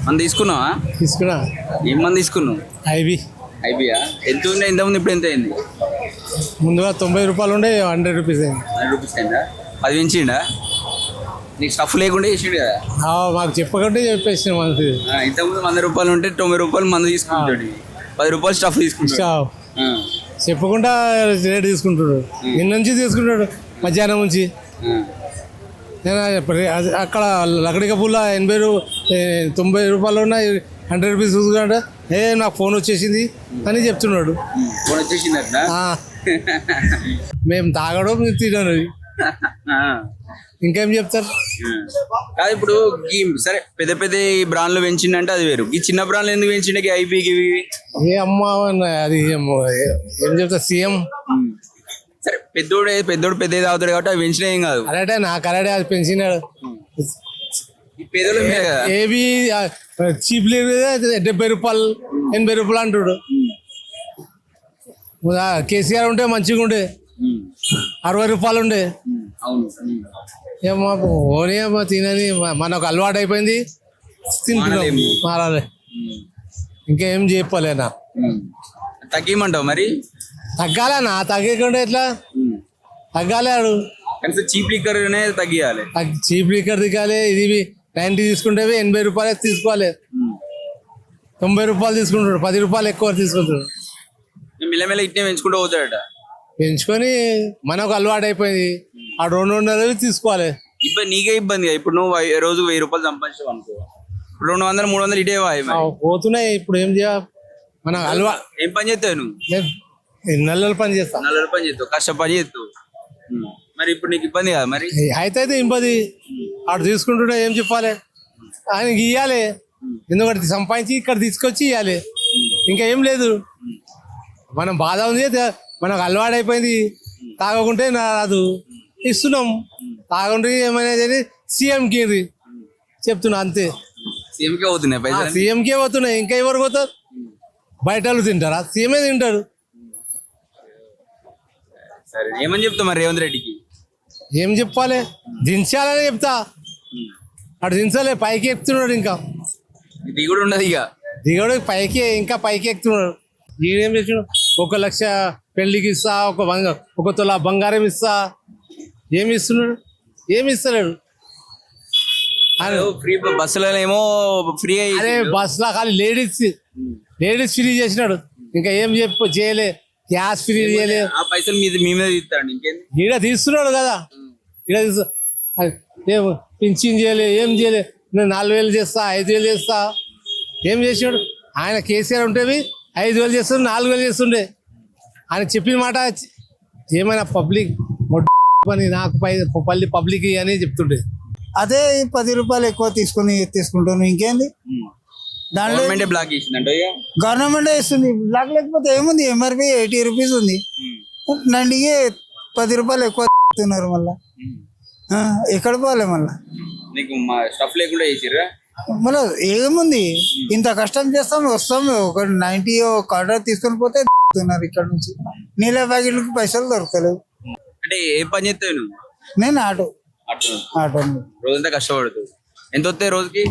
మనం తీసుకున్నావా? తీసుకున్నా. ఏం మంది తీసుకున్నావు? ఐబీ ఐబియా ఎంత ఉండే? ఇంతకుముందు ఇప్పుడు ఎంత అయింది? ముందుగా 90 రూపాయలు ఉండే 100 రూపీస్ అయింది. 100 రూపీస్ అయిందా? 10 పెంచిండా? నీకు స్టఫ్ లేకుండా చేసిండు కదా. మాకు చెప్పకంటే చెప్పేసిన మనకి. ఇంతకుముందు 100 రూపాయలు ఉంటే 90 రూపాయలు మందు తీసుకుంటాడు, 10 రూపాయలు స్టఫ్ తీసుకుంటాడు. చెప్పకుండా రేట్ తీసుకుంటాడు. నిన్న నుంచి తీసుకుంటాడు మధ్యాహ్నం నుంచి. నేను అక్కడ లకడిక పుల్ల 90 రూపాయలు ఉన్నాయి, 100 రూపీస్ చూసుకుంటా. నాకు ఫోన్ వచ్చేసింది అని చెప్తున్నాడు. ఫోన్ వచ్చేసింది. మేము తాగడం తినడు, ఇంకేం చెప్తారు? కాదు ఇప్పుడు ఈ సరే పెద్ద పెద్ద ఈ బ్రాండ్లు పెంచిండంటే అది వేరు, ఈ చిన్న బ్రాండ్లు ఎందుకు పెంచిండే? ఐపీకి ఏ అమ్మా అది ఏం చెప్తా సీఎం. సరే పెద్దోడు పెద్దది తాగుతాడు కాబట్టి అవి పెంచినా ఏం కాదు. కరెక్టే, నాకు కరెక్టే, అది పెంచినాడు. ఏవి చీప్ లేదు, 70 రూపాయలు 80 రూపాయలు అంటాడు. కేసీఆర్ ఉంటే మంచిగా ఉండే 60 రూపాయలు ఉండే. ఏమో ఓనేమో తినని మనకు అలవాటు అయిపోయింది, తింటున్నాం, మారాలి. ఇంకేం చెప్పలేనా? తగ్గిమంటావు మరి? తగ్గాలనా? తగ్గకుండా ఎట్లా తగ్గాలి? ఆడు చీప్ లిక్కర్ తగ్గియాలి, చీప్ లిక్కర్ దిగాలి. ఇది 90 తీసుకుంటే 80 రూపాయలు తీసుకోవాలి, 90 రూపాయలు తీసుకుంటాడు, 10 రూపాయలు ఎక్కువ తీసుకుంటాడు. మెల్లమెల్ల ఇట్నే పెంచుకుంటూ పోతాడట. పెంచుకొని మనకు అలవాటు అయిపోయింది. ఆ 200 తీసుకోవాలి. నీకే ఇబ్బంది. ఇప్పుడు నువ్వు రోజు 1000 రూపాయలు సంపాదించావు అనుకో, 200 300 ఇటే పోతున్నాయి. ఇప్పుడు ఏం చేయాలి? మన అలవాటు. ఏం పని చేస్తావు నువ్వు? నల్లల పని చేస్తావు, నల్లల పని చేస్తావు, కష్ట పని చేస్తావు. మరి ఇప్పుడు నీకు ఇబ్బంది కదా? మరి అయితే ఇబ్బంది. ఆడు తీసుకుంటుంటే ఏం చెప్పాలి? ఆయనకి ఇవ్వాలి, ఎందుకంటే సంపాదించి ఇక్కడ తీసుకొచ్చి ఇవ్వాలి. ఇంకా ఏం లేదు. మనం బాధ ఉంది, మనకు అలవాటు అయిపోయింది. తాగకుంటే రాదు, ఇస్తున్నాం. తాగుంటే ఏమైనా సీఎంకి చెప్తున్నా, అంతే. సీఎంకే పోతున్నాయి, సీఎంకే పోతున్నాయి. ఇంకా ఎవరు పోతారు? బయట వాళ్ళు తింటారా? సీఎమే తింటారు. సరే ఏమని చెప్తా మరి రేవంత్ రెడ్డికి? ఏం చెప్పాలి? దించాలని చెప్తా. అటు దించలే, పైకి ఎక్కుతున్నాడు. ఇంకా దిగుడు ఉండదు, ఇక దిగుడు పైకి, ఇంకా పైకి ఎక్కుతున్నాడు. ఈడేం చేసాడు? 1 లక్ష పెళ్లికి ఇస్తా, ఒక తులా బంగారం ఇస్తా. ఏమి ఇస్తున్నాడు? ఏమి ఇస్తలేడు. ఫ్రీ బస్సులలో ఏమో ఫ్రీ. అదే బస్సులో ఖాళీ లేడీస్ ఫ్రీ చేసినాడు. ఇంకా ఏం చేయలే. గ్యాస్ ఫ్రీ చేయలేదు. ఆ పైసలు మీ మీద తీస్తాడు. ఇంకేంది? ఈడ తీస్తున్నాడు కదా, ఈడ పింఛన్ చేయలే, ఏం చేయలే. నేను 4000 చేస్తా, 5000 చేస్తా. ఏం చేసినాడు? ఆయన కేసీఆర్ ఉంటేవి 5000 చేస్తుండే, 4000 చేస్తుండే. ఆయన చెప్పిన మాట ఏమైనా పబ్లిక్ పని నాకు పబ్లిక్ అని చెప్తుండే. అదే 10 రూపాయలు ఎక్కువ తీసుకుంటాను. ఇంకేంది? దాంట్లో బ్లాక్ చేసిందంట, గవర్నమెంట్ ఇస్తుంది. బ్లాక్ లేకపోతే ఏముంది? ఎంఆర్పి 80 రూపీస్ ఉంది, నండికి 10 రూపాయలు ఎక్కువ ఇస్తున్నారు. మళ్ళా ఎక్కడ పోవాలి? మళ్ళా స్టఫ్ లేకుండా చేసిర్రా? మళ్ళీ ఏముంది? ఇంత కష్టం చేస్తాం, వస్తాం, ఒక 90 ఒక ఆర్డర్ తీసుకొని పోతే ఇస్తున్నారు. ఇక్కడ నుంచి నీళ్ళ ప్యాకెట్లకి పైసలు దొరకలేవు. అంటే ఏ పని చేస్తావు నువ్వు? నేను ఆటో రోజంతా కష్టపడుతుంది. ఎంత వస్తాయి రోజుకి?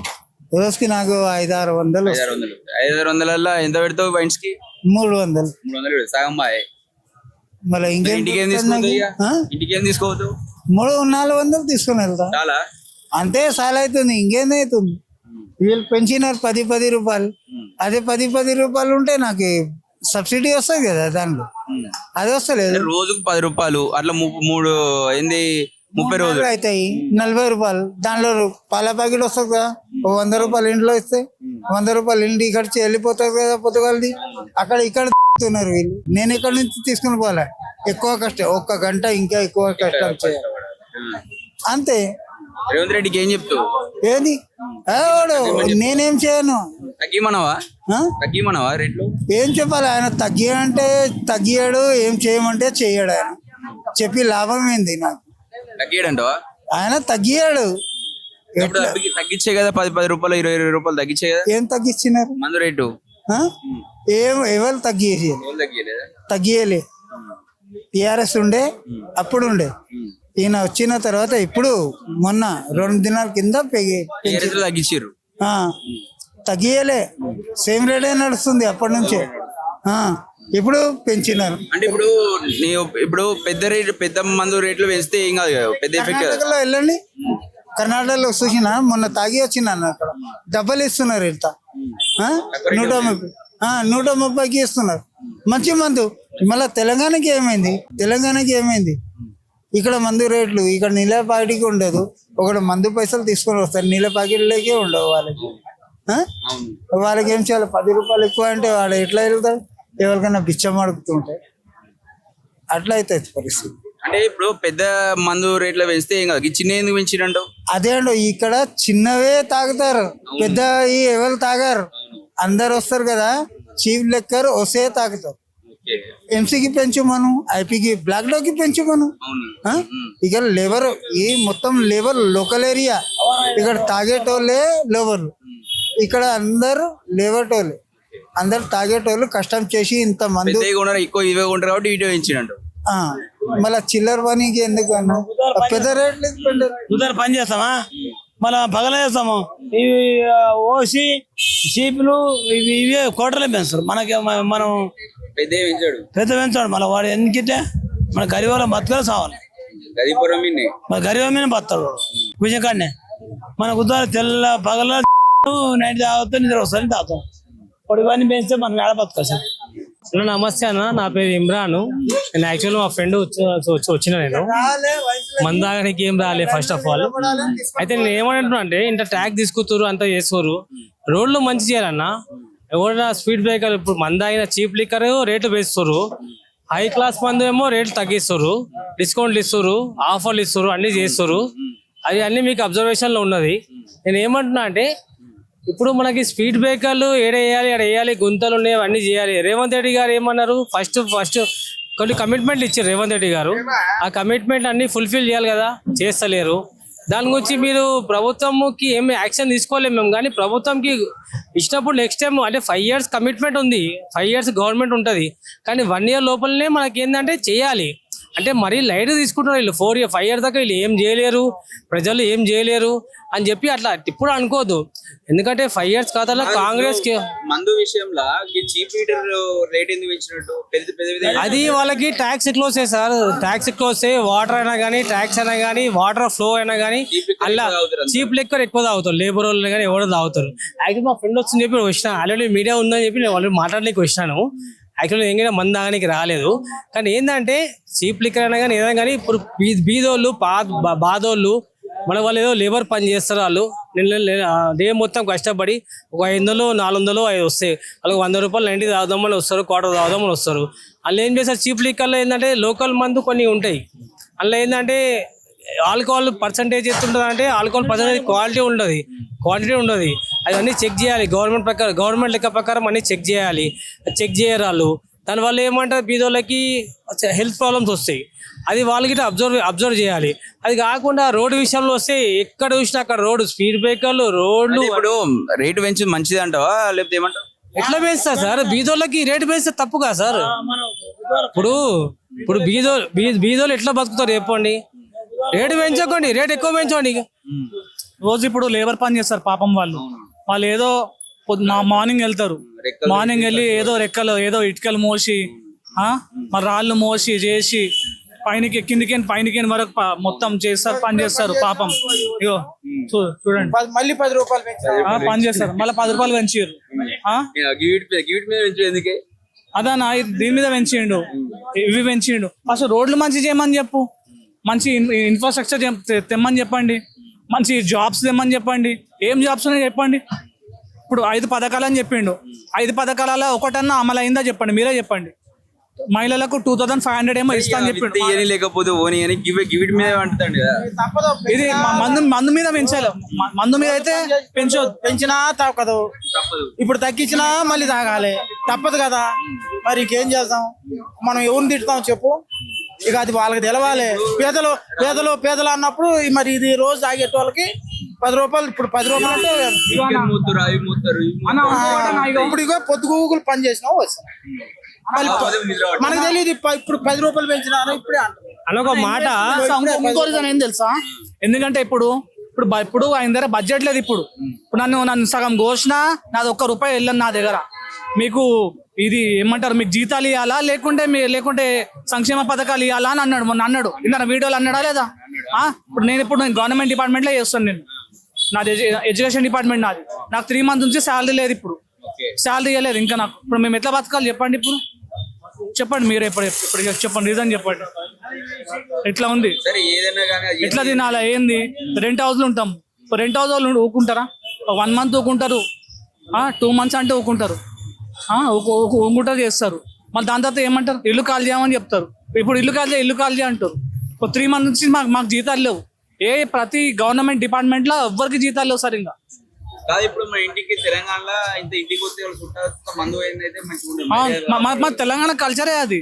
రోజుకి నాకు 500-600. 500 ఎంత పెడతావు వైన్స్ కి? 300 సగం బాయ్. మళ్ళీ ఇంటికి ఏం తీసుకోవద్దు? 300-400 తీసుకుని వెళ్తా. చాలా అంతే చాలా అవుతుంది. ఇంకేందవుతుంది? వీళ్ళు పెంచినారు 10 రూపాయలు. అదే 10 రూపాయలు ఉంటే నాకు సబ్సిడీ వస్తుంది కదా, దాంట్లో అది వస్తలేదు. రోజుకు 10 రూపాయలు అట్లా 30 రోజులు అవుతాయి. 40 రూపాయలు. దాంట్లో పాల ప్యాకెట్ వస్తుంది కదా, 100 రూపాయలు ఇంట్లో ఇస్తే 100 రూపాయలు ఇంటికి ఖర్చు వెళ్ళిపోతుంది కదా పొద్దుగాలది. అక్కడ ఇక్కడ ఉన్నారు వీళ్ళు. నేను ఇక్కడ నుంచి తీసుకుని పోలే, ఎక్కువ కష్టం. 1 గంట ఇంకా ఎక్కువ కష్టం చేయాలి, అంతే. రేవంత్ రెడ్డికి ఏం చెప్తావు? ఏది నేనేం చేయను. తగ్గిమనవా రేట్లు? ఏం చెప్పాలి? ఆయన తగ్గియంటే తగ్గియాడు, ఏం చేయమంటే చెయ్యాడు. ఆయన చెప్పి లాభం ఏంది నాకు? తగ్గియడంటవా? ఆయన తగ్గియాడు. తగ్గించే కదా, 10 రూపాయలు 20 రూపాయలు తగ్గించే కదా. ఏం తగ్గించినారు? మందు రేటు ఎవరు తగ్గియలే. టిఆర్ఎస్ ఉండే, అప్పుడు ఉండే. ఈయన వచ్చిన తర్వాత ఇప్పుడు మొన్న 2 దినాల కింద తగ్గియలే, సేమ్ రేటే నడుస్తుంది అప్పటి నుంచే. ఇప్పుడు పెంచినారు. అంటే ఇప్పుడు పెద్ద మందు రేట్లు పెంచితే ఏం కాదు కదా, పెద్ద ఎఫెక్ట్ కదా. కర్ణాటకలో వెళ్ళండి, కర్ణాటకలో చూసిన మొన్న తాగి వచ్చినాను, అక్కడ డబ్బలు ఇస్తున్నారు ఇంత 130, 130కి ఇస్తున్నారు మంచి మందు. మళ్ళీ తెలంగాణకి ఏమైంది? ఇక్కడ మందు రేట్లు, ఇక్కడ నీళ్ళ ప్యాకెట్కి ఉండదు. ఒకటి మందు పైసలు తీసుకొని వస్తారు, నీళ్ళ ప్యాకెట్లకే ఉండవు వాళ్ళకి. వాళ్ళకి ఏం చేయాలి? 10 రూపాయలు ఎక్కువ అంటే వాడు ఎట్లా వెళ్తాడు? ఎవరికైనా బిచ్చం అడుగుతుంటే అట్లా అవుతుంది పరిస్థితి. అంటే ఇప్పుడు పెద్ద మందు రేట్లు పెంచితే ఏం కాదు, ఈ చిన్న ఎందుకు పెంచిరంటావు? అదే అండి, ఇక్కడ చిన్నవే తాగుతారు, పెద్ద ఎవరు తాగారు. అందరు వస్తారు కదా, చీఫ్ లెక్కర్ వస్తే తాగుతారు. ఎంసీకి పెంచుమను, ఐపీకి బ్లాక్ డాగ్ కి పెంచుమను. ఇక్కడ లేబర్, ఈ మొత్తం లేబర్ లోకల్ ఏరియా, ఇక్కడ తాగేటోళ్ళే లేబర్లు, ఇక్కడ అందరు లేబర్టోళ్ళే, అందరు తాగేటోళ్ళు కష్టం చేసి ఇంత మంది ఎక్కువ ఇవే ఉంటారు కాబట్టి ఇటు పెంచినట్టు. మళ్ళా చిల్లర పనికి ఎందుకు అన్నా, పెద్ద రేట్లు ఉదర్ పని చేస్తామా, మళ్ళా పగల చేస్తాము. ఇవి ఓసి చీపులు ఇవే కోటలే పెంచుతారు. మనం పెద్ద పెంచాడు, మళ్ళీ వాడు ఎందుకంటే మన గరీబ్ వాళ్ళ బతకాలి సావాలి, మన గరీబ్ మీద బతాడు కొంచెం కాడనే. మన ఉదర్ తెల్ల పగల నైట్ తాగుతాం, నిద్ర వస్తుంది తాగుతాం. పొడివన్నీ పెంచితే మనం ఏడ బతకాలి సార్. నమస్తే అన్న, నా పేరు ఇమ్రాన్. నేను యాక్చువల్లీ మా ఫ్రెండ్ వచ్చిన నేను మందాగడానికి ఏం రాలే ఫస్ట్ ఆఫ్ ఆల్. అయితే నేను ఏమంటున్నా అంటే ఇంత ట్యాక్ తీసుకుతారు, అంతా చేస్తారు, రోడ్లు మంచి చేయాలన్న. ఎవరైనా స్పీడ్ బ్రేకర్, ఇప్పుడు మందాగిన చీప్ లిక్కర్ రేట్లు పెంచుతారు, హై క్లాస్ మందు ఏమో రేట్లు తగ్గిస్తారు, డిస్కౌంట్లు ఇస్తారు, ఆఫర్లు ఇస్తారు, అన్ని చేస్తారు. అది అన్ని మీకు అబ్జర్వేషన్ లో ఉన్నది. నేను ఏమంటున్నా అంటే ఇప్పుడు మనకి స్పీడ్ బ్రేకర్లు ఏడేయాలి, గుంతలు ఉన్నాయి, అన్ని చేయాలి. రేవంత్ రెడ్డి గారు ఏమన్నారు, ఫస్ట్ కొన్ని కమిట్మెంట్లు ఇచ్చారు రేవంత్ రెడ్డి గారు. ఆ కమిట్మెంట్ అన్ని ఫుల్ఫిల్ చేయాలి కదా, చేస్తలేరు. దాని గురించి మీరు ప్రభుత్వంకి ఏమి యాక్షన్ తీసుకోలేము మేము, కానీ ప్రభుత్వంకి ఇచ్చినప్పుడు నెక్స్ట్ టైం అంటే 5 years కమిట్మెంట్ ఉంది, 5 years గవర్నమెంట్ ఉంటుంది, కానీ 1 year లోపలనే మనకి ఏంటంటే చేయాలి. అంటే మరీ లైట్ తీసుకుంటున్నారు వీళ్ళు, 5 years దాకా వీళ్ళు ఏం చేయలేరు, ప్రజలు ఏం చేయలేరు అని చెప్పి అట్లా ఇప్పుడు అనుకోదు. ఎందుకంటే 5 years ఖాతాలో కాంగ్రెస్ కి మందు విషయంలో చీప్ లీటర్ రేట్ ఎందుకు పెంచినట్టు? అది వాళ్ళకి ట్యాక్స్ ఎక్కువ వస్తాయి సార్, ట్యాక్స్ ఎక్కువ వస్తాయి. వాటర్ అయినా కానీ, ట్యాక్స్ అయినా కానీ, వాటర్ ఫ్లో అయినా కానీ అలా చీప్ లెక్కర్ ఎక్కువ తాగుతారు, లేబర్ వాళ్ళు కానీ ఎవరో తాగుతారు. యాక్చువల్లీ మా ఫ్రెండ్ వచ్చింది చెప్పి వచ్చిన, ఆల్రెడీ మీడియా ఉందని చెప్పి నేను ఆల్రెడీ మాట్లాడడానికి వచ్చినాను. యాక్చువల్లీ ఏంటంటే మందు తాగడానికి రాలేదు, కానీ ఏంటంటే చీప్ లిక్కర్ అయినా కానీ ఏదైనా కానీ ఇప్పుడు బీదోళ్ళు బాధోళ్ళు మన వాళ్ళు ఏదో లేబర్ పని చేస్తారు, వాళ్ళు డే మొత్తం కష్టపడి ఒక 500, 400, 5 వస్తాయి, వాళ్ళకి 100 రూపాయలు 90 తాగుదామని వస్తారు, క్వార్టర్ తాగుదామని వస్తారు. అందులో ఏం చేస్తారు, చీప్ లిక్కర్లో ఏంటంటే లోకల్ మందు కొన్ని ఉంటాయి, అందులో ఏంటంటే ఆల్కహాల్ పర్సంటేజ్ ఎత్తుంటుంది, అంటే ఆల్కహాల్ పర్సంటేజ్ క్వాంటిటీ ఉండదు. అవన్నీ చెక్ చేయాలి, గవర్నమెంట్ లెక్క ప్రకారం అన్ని చెక్ చేయాలి. చెక్ చేయరు వాళ్ళు, దానివల్ల ఏమంటారు బీదోళ్ళకి హెల్త్ ప్రాబ్లమ్స్ వస్తాయి. అది వాళ్ళకి అబ్జర్వ్ చేయాలి. అది కాకుండా రోడ్డు విషయంలో వస్తే ఎక్కడ చూసినా అక్కడ రోడ్డు స్పీడ్ బ్రేకర్లు, రోడ్లు. ఇప్పుడు రేటు పెంచి మంచిది అంటావా లేకపోతే ఏమంటావు? ఎట్లా పెంచుతారు సార్, బీదోళ్ళకి రేటు పెంచితే తప్పుగా సార్? ఇప్పుడు బీదోళ్ళు ఎట్లా బతుకుతారు చెప్పండి? రేటు పెంచకండి, రేటు ఎక్కువ పెంచండి. రోజు ఇప్పుడు లేబర్ పని చేస్తారు పాపం, వాళ్ళు ఏదో మార్నింగ్ వెళ్తారు, మార్నింగ్ వెళ్ళి ఏదో రెక్కలు ఏదో ఇటుకలు మోసి మరి రాళ్ళు మోసి చేసి పైనకి పైనకి వరకు మొత్తం చేస్తారు, పని చేస్తారు పాపం. ఇగో చూడండి, మళ్ళీ 10 రూపాయలు పని చేస్తారు, మళ్ళీ 10 రూపాయలు పెంచారు. అదానా దీని మీద పెంచిండు, ఇవి పెంచిండు. అసలు రోడ్లు మంచి చేయమని చెప్పు, మంచి ఇన్ఫ్రాస్ట్రక్చర్ తెమ్మని చెప్పండి, మంచి జాబ్స్ తెమ్మని చెప్పండి. ఏం జాబ్స్ ఉన్నాయో చెప్పండి. ఇప్పుడు 5 పథకాలు అని చెప్పిండు, 5 పథకాలలో ఒకటన్నా అమలు అయిందా చెప్పండి, మీరే చెప్పండి. మహిళలకు 2500 ఏమో ఇస్తా అని చెప్పిండు, లేకపోతే ఓని అని గివిట్ మీద అంటుందండి కదా. ఇది మందు మీద పెంచాలి, మందు మీద అయితే పెంచినా తప్పదు, ఇప్పుడు తగ్గించినా మళ్ళీ తాగాలి, తప్పదు కదా. మరి ఇంకేం చేద్దాం, మనం ఎవరిని తిడతాం చెప్పు? ఇక అది వాళ్ళకి తెలవాలి. పేదలు అన్నప్పుడు మరి ఇది రోజు తాగేటోళ్ళకి 10 రూపాయలు, ఇప్పుడు 10 రూపాయలు అంటే ఇప్పుడు ఇగో పొద్దుగూగులు పని చేసినావు వస్తాం, మనకు తెలియదు. ఇప్పుడు 10 రూపాయలు పెంచినా ఇప్పుడే అని ఒక మాట. ఇంకో రీజన్ ఏం తెలుసా, ఎందుకంటే ఇప్పుడు ఇప్పుడు ఆయన దగ్గర బడ్జెట్ లేదు. ఇప్పుడు నన్ను సగం కోసినా నాది ₹1 వెళ్ళను నా దగ్గర. మీకు ఇది ఏమంటారు, మీకు జీతాలు ఇవ్వాలా లేకుంటే సంక్షేమ పథకాలు ఇవ్వాలా అని అన్నాడు. మొన్న అన్నాడు, ఇంత వీడియోలు అన్నాడా లేదా? ఇప్పుడు నేను గవర్నమెంట్ డిపార్ట్మెంట్లో చేస్తాను. నేను నాది ఎడ్యుకేషన్ డిపార్ట్మెంట్ నాది. నాకు 3 months నుంచి శాలరీ లేదు. ఇప్పుడు శాలరీ ఇవ్వలేదు ఇంకా నాకు. ఇప్పుడు మేము ఎట్లా బతకాలి చెప్పండి? ఇప్పుడు చెప్పండి మీరు. ఇప్పుడు చెప్పండి, రీజన్ చెప్పండి. ఎట్లా ఉంది, సరే ఏదైనా కానీ ఎట్లా తినాలా, ఏంది? రెంట్ హౌస్లో ఉంటాం. రెంట్ హౌస్ వాళ్ళు ఊకుంటారా? 1 month ఊకుంటారు, 2 months అంటే ఊకుంటారు, ఊకుంటారు చేస్తారు. మళ్ళీ దాని తర్వాత ఏమంటారు, ఇల్లు ఖాళీ చేయమని చెప్తారు. ఇప్పుడు ఇల్లు ఖాళీ అంటారు. 3 months నుంచి మాకు జీతాలు లేవు. ప్రతి గవర్నమెంట్ డిపార్ట్మెంట్ లో ఎవ్వరికి జీతాలు లేవు సరిగ్గా. కాదు ఇప్పుడు మన ఇంటికి తెలంగాణలో ఇంటికి వస్తే చుట్టాలు మందు అయితే మంచిగా మా తెలంగాణ కల్చరే అది.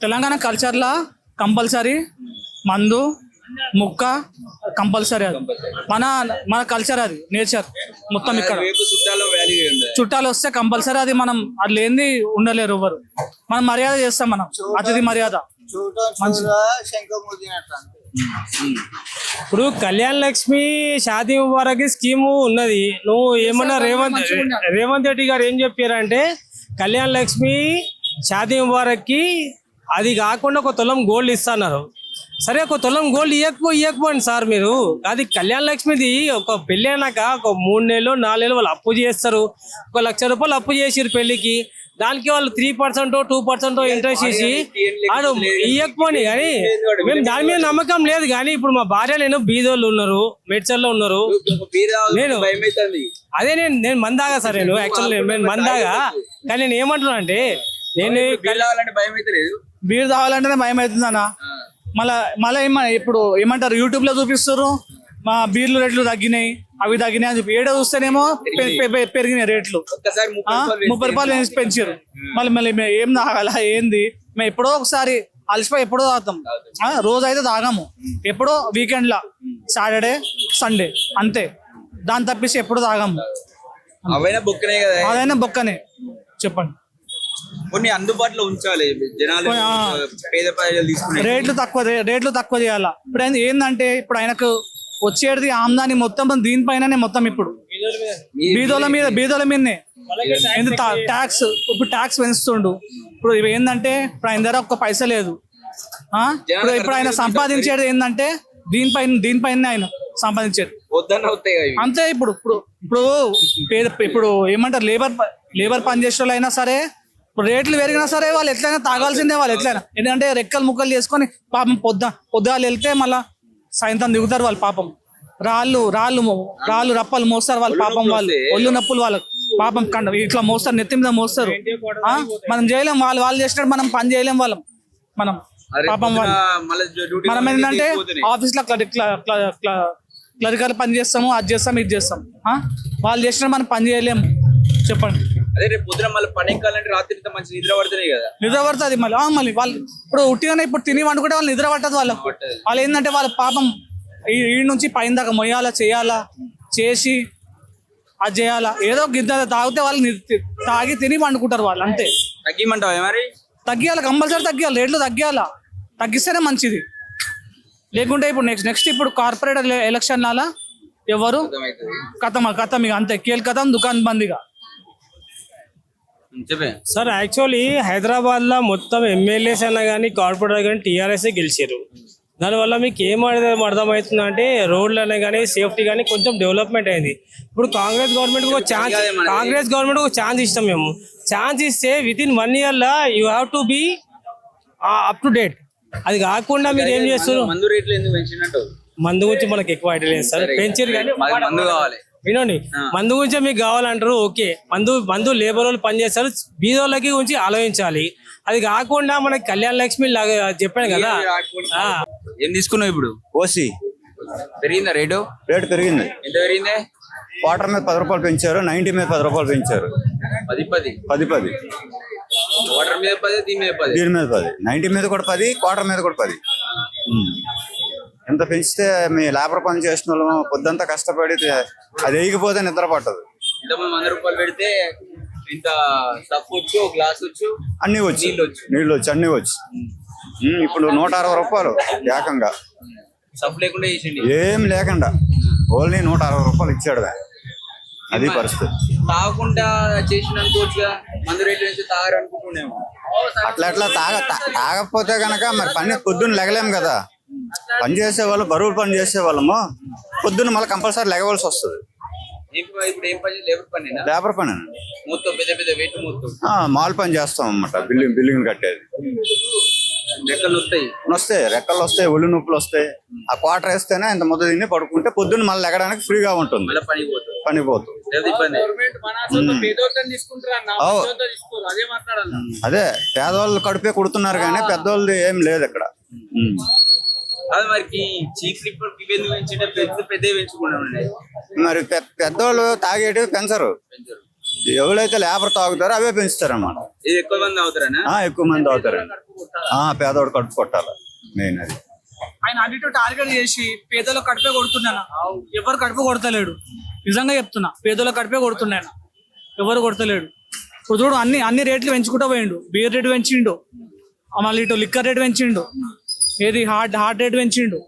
తెలంగాణ కల్చర్ లా కంపల్సరీ మందు ముక్క కంపల్సరీ. అది మన కల్చర్, అది నేచర్ మొత్తం. ఇక్కడ చుట్టాలు వస్తే కంపల్సరీ అది. మనం అది లేనిది ఉండలేరు ఎవరు. మనం మర్యాద చేస్తాం, మనం అతిథి మర్యాద. ఇప్పుడు కళ్యాణ్ లక్ష్మి షాదీ ముబారక్ స్కీము ఉన్నది. నువ్వు ఏమన్నా రేవంత్ రెడ్డి గారు ఏం చెప్పారంటే కళ్యాణ్ లక్ష్మి షాదీ ముబారక్ కి అది కాకుండా 1 తులం గోల్డ్ ఇస్తున్నారు. సరే 1 తులం గోల్డ్ ఇవ్వకపోండి సార్ మీరు. అది కళ్యాణ్ లక్ష్మిది ఒక పెళ్ళి అయినాక ఒక 3 నెలలు 4 నెలలు వాళ్ళు అప్పు చేస్తారు. ₹1,00,000 అప్పు చేసిరు పెళ్లికి. దానికి వాళ్ళు 3% 2% ఇంట్రెస్ట్ ఇచ్చి ఆడు ఇవ్వకపోని. కానీ మేము దాని మీద నమ్మకం లేదు. కానీ ఇప్పుడు మా భార్య నేను బీదోళ్ళు ఉన్నారు, మెడ్చర్లో ఉన్నారు. నేను మందాగా సార్. నేను యాక్చువల్లీ నేను మందాగా. కానీ నేను ఏమంటున్నా అంటే బీర్ తాగాలంటేనే భయం అవుతుంది అన్న. మళ్ళీ ఇప్పుడు ఏమంటారు, యూట్యూబ్ లో చూపిస్తారు మా బీర్లు రేట్లు తగ్గినాయి, అవి తగ్గినాయి అని చెప్పి. ఏడో చూస్తేనేమో పెరిగినాయి రేట్లు. ₹30 పెంచారు. మళ్ళీ మేము ఏం తాగాల ఏంది? మేము ఎప్పుడో ఒకసారి అలసిపోయి ఎప్పుడో తాగుతాం. రోజు అయితే తాగాము. ఎప్పుడో వీకెండ్ లా, సాటర్డే సండే అంతే. దాన్ని తప్పిస్తే ఎప్పుడు తాగాము. అదైనా బొక్కనే. చెప్పండి. కొన్ని అందుబాటులో ఉంచాలి జనాలు, రేట్లు తక్కువ చేయాలా. ఇప్పుడు ఏంటంటే ఇప్పుడు ఆయనకు వచ్చేది ఆమ్దాని మొత్తం దీనిపైననే మొత్తం. ఇప్పుడు బీదోల మీదనే ట్యాక్స్. ఇప్పుడు ట్యాక్స్ పెంచుతుండు. ఇప్పుడు ఏంటంటే ఇప్పుడు ఆయన దగ్గర 1 పైసా లేదు. ఇప్పుడు ఆయన సంపాదించేది ఏంటంటే దీనిపైన ఆయన సంపాదించేది అంతే. ఇప్పుడు ఏమంటారు, లేబర్ పని చేసే వాళ్ళు అయినా సరే రేట్లు పెరిగినా సరే వాళ్ళు ఎట్లయినా తాగాల్సిందే. వాళ్ళు ఎట్లయినా, ఎందుకంటే రెక్కలు ముక్కలు చేసుకొని పాపం పొద్దుగాలు వెళ్తే మళ్ళా సాయంత్రం దిగుతారు వాళ్ళు. పాపం రాళ్ళు రప్పలు మోస్తారు వాళ్ళు. పాపం వాళ్ళు ఒళ్ళు నొప్పులు వాళ్ళకు పాపం ఇట్లా మోస్తారు, నెత్తి మీద మోస్తారు. మనం చేయలేం, వాళ్ళు చేసినట్టు మనం పని చేయలేం వాళ్ళం. మనం పాపం వాళ్ళు మనం ఏంటంటే ఆఫీస్ లో క్లరికల్ పని చేస్తాము, అది చేస్తాం, ఇది చేస్తాం. వాళ్ళు చేసినట్టు మనం పని చేయలేము. చెప్పండి. అదే రేపు పొద్దున మళ్ళీ పని ఎక్కాలంటే రాత్రి మంచి నిద్ర పడుతున్నాయి కదా. నిద్ర పడుతుంది మళ్ళీ వాళ్ళు ఇప్పుడు ఉట్టిగానే ఇప్పుడు తిని వండుకుంటే వాళ్ళు నిద్ర పట్టదు. వాళ్ళు ఏంటంటే వాళ్ళ పాపం ఈ నుంచి పైన దాకా మొయ్యాలా, చేయాలా, చేసి అది చేయాలా. ఏదో గిద్ద తాగితే వాళ్ళు తాగి తిని వండుకుంటారు వాళ్ళు అంతే. తగ్గిమంటావా మరి? తగ్గియాలి, కంపల్సరీ తగ్గియాలి. రేట్లు తగ్గియాలా, తగ్గిస్తేనే మంచిది. లేకుంటే ఇప్పుడు నెక్స్ట్ ఇప్పుడు కార్పొరేట్ ఎలక్షన్ లాలా ఎవరు కథం ఇక అంతే. కేల్ కథం, దుకాన్ బందీగా. సార్ యాక్చువల్లీ హైదరాబాద్ లో మొత్తం ఎమ్మెల్యేస్ అయినా కానీ కార్పొరేటర్ కానీ టీఆర్ఎస్ గెలిచారు. దానివల్ల మీకు ఏం అర్థమవుతుంది అంటే రోడ్లు అనే కానీ సేఫ్టీ కానీ కొంచెం డెవలప్మెంట్ అయింది. ఇప్పుడు కాంగ్రెస్ గవర్నమెంట్ ఒక ఛాన్స్ ఇస్తాం మేము. ఛాన్స్ ఇస్తే with in 1 year law you have to be up to date. అది కాకుండా మీరు ఏం చేస్తారు? మందు గురించి మనకి ఎక్కువ ఐడియా లేదు సార్. పెంచారు కానీ వినండి, మందు గురించి మీకు కావాలంటారు. ఓకే, మందు లేబర్ వాళ్ళు పనిచేస్తారు, బీదోళ్ళకి గురించి ఆలోచించాలి. అది కాకుండా మనకి కళ్యాణ్ లక్ష్మి లాగా చెప్పాను కదా. ఏం తీసుకున్నావు ఇప్పుడు? ఓసి పెరిగిందా? రేటు పెరిగింది. ఎంత పెరిగింది? క్వార్టర్ మీద ₹10 పెంచారు, 90 మీద ₹10 పెంచారు. 10 వాటర్ మీద 10, దీని మీద 10, దీని మీద 10, 90 మీద కూడా 10, క్వార్టర్ మీద కూడా 10. ఎంత పెంచితే మీ లేబర్ పని చేసిన వాళ్ళు పొద్దంతా కష్టపడి అది వేయకపోతే నిద్ర పట్టదు. ₹100 పెడితే ఇంత స్టఫ్ వచ్చు, గ్లాస్ వచ్చు, అన్ని వచ్చి నీళ్ళు వచ్చి అన్ని వచ్చి. ఇప్పుడు ₹160 ఏకంగా సఫ్ లేకుండా ఏం లేకుండా ఓన్లీ 160 రూపాయలు ఇచ్చాడు అది పరిస్థితి. తాగకుండా చేసిన అనుకోవచ్చుగా, మందు రేట్లు నుంచి తాగరు అనుకుంటున్నాము. అట్లా తాగకపోతే కనుక మరి పని పొద్దున్న లెగలేము కదా. పని చేసే వాళ్ళు, బరువులు పని చేసే వాళ్ళము పొద్దున్న మళ్ళీ కంపల్సరీ లెగవలసి వస్తుంది. ఇప్పుడు ఏం పని? లేబర్ పని. లేబర్ పని మొత్తం పెద్ద పెద్ద వెయిట్ మొత్తం మాల్ పని చేస్తాం అన్నమాట. బిల్డింగ్ కట్టేది. రెక్కలు వస్తాయి, రెక్కలు వస్తాయి, ఒళ్ళు నొప్పులు వస్తాయి. ఆ క్వార్టర్ వేస్తేనే ఇంత ముద్ద తిని పడుకుంటే పొద్దున్న మళ్ళీ లెగడానికి ఫ్రీగా ఉంటుంది. పని పోతుంది. అదే పేదవాళ్ళు కడుపే కుడుతున్నారు కానీ పెద్దవాళ్ళది ఏం లేదు ఇక్కడ. మరి పెద్దవాళ్ళు తాగేటివి పెంచరు. ఎవరైతే లేబర్ తాగుతారో అవే పెంచుతారు అన్నమాట. ఎక్కువ మంది తాగుతారండి. పేదవాడు కడుపు కొట్టాలి మెయిన్ అది. ఆయన అన్నిటి టార్గెట్ చేసి పేదల కడుపే కొడుతున్నాను. ఎవరు కడుపు కొడతలేడు, నిజంగా చెప్తున్నా. పేదల కడుపే కొడుతున్నాను, ఎవరు కొడతలేడు. ఇప్పుడు చూడు అన్ని రేట్లు పెంచుకుంటూ పోయిండు. బీర్ రేటు పెంచిండు, మళ్ళీ ఇటు లిక్కర్ రేటు పెంచిండు, ఏది హార్ట్ రేట్ పెంచిండు.